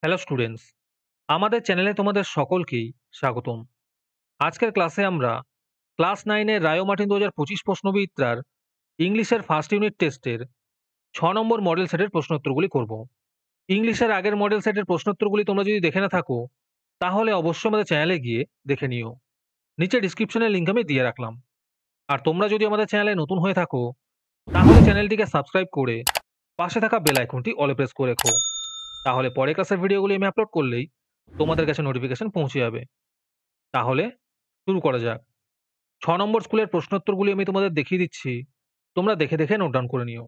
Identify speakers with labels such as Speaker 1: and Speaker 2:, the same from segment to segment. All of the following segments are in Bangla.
Speaker 1: হ্যালো স্টুডেন্টস, আমাদের চ্যানেলে তোমাদের সকলকেই স্বাগতম। আজকের ক্লাসে আমরা ক্লাস 9 এর রায়ো মার্টিন 2025 প্রশ্নবিদ্যার ইংলিশের ফার্স্ট ইউনিট টেস্টের 6 নম্বর মডেল সেটের প্রশ্নোত্তরগুলি করব। ইংলিশের আগের মডেল সেটের প্রশ্নোত্তরগুলি তোমরা যদি দেখে না থাকো, তাহলে অবশ্যই আমাদের চ্যানেলে গিয়ে দেখে নিও। নিচে ডিসক্রিপশনের লিংক আমি দিয়ে রাখলাম। আর তোমরা যদি আমাদের চ্যানেলে নতুন হয়ে থাকো, তাহলে চ্যানেলটিকে সাবস্ক্রাইব করে পাশে থাকা বেল আইকনটি অলে প্রেস করে রেখো। তাহলে পরে ক্লাসের ভিডিওগুলি আমি আপলোড করলেই তোমাদের কাছে নোটিফিকেশন পৌঁছে যাবে। তাহলে শুরু করা যাক। ৬ নম্বর স্কুলের প্রশ্নোত্তরগুলি আমি তোমাদের দেখিয়ে দিচ্ছি। তোমরা দেখে, দেখে নোট ডাউন করে নিও।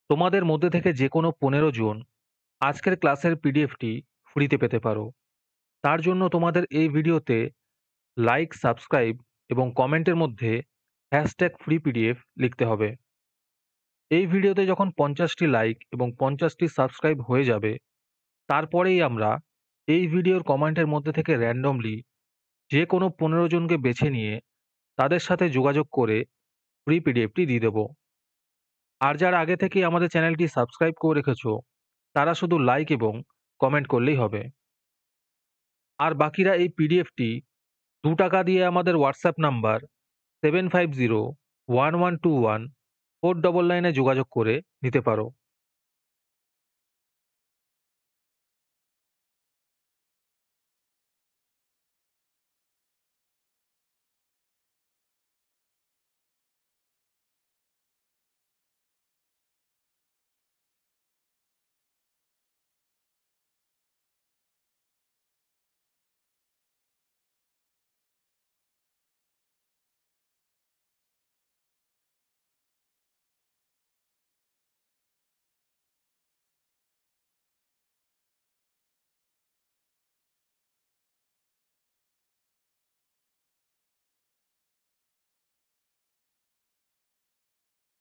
Speaker 1: তোমাদের মধ্যে থেকে যেকোনো ১৫ জন আজকের ক্লাসের পিডিএফটি ফ্রিতে পেতে পারো। তার জন্য তোমাদের এই ভিডিওতে লাইক, সাবস্ক্রাইব এবং কমেন্টের মধ্যে #ফ্রি পিডিএফ লিখতে হবে। এই ভিডিওতে যখন ৫০টি লাইক এবং ৫০টি সাবস্ক্রাইব হয়ে যাবে, তারপরেই আমরা এই ভিডিওর কমেন্টের মধ্যে থেকে র‍্যান্ডমলি যেকোনো ১৫ জনকে বেছে নিয়ে তাদের সাথে যোগাযোগ করে ফ্রি পিডিএফটি দিয়ে দেব। আর যারা আগে থেকেই আমাদের চ্যানেলটি সাবস্ক্রাইব করে রেখেছো, তারা শুধু লাইক এবং কমেন্ট করলেই হবে। আর বাকিরা এই পিডিএফটি ৳২ দিয়ে আমাদের হোয়াটসঅ্যাপ নাম্বার 7501121499 এ যোগাযোগ করে নিতে পারো।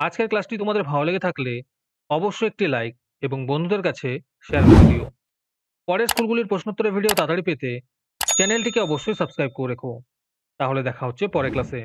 Speaker 1: আজকের ক্লাসটি তোমাদের ভালো লেগে থাকলে অবশ্যই একটি লাইক এবং বন্ধুদের কাছে শেয়ার করে দিও। পরের স্কুলগুলির প্রশ্নোত্তরের ভিডিও তাড়াতাড়ি পেতে চ্যানেলটিকে অবশ্যই সাবস্ক্রাইব করে রেখো। তাহলে দেখা হচ্ছে পরের ক্লাসে।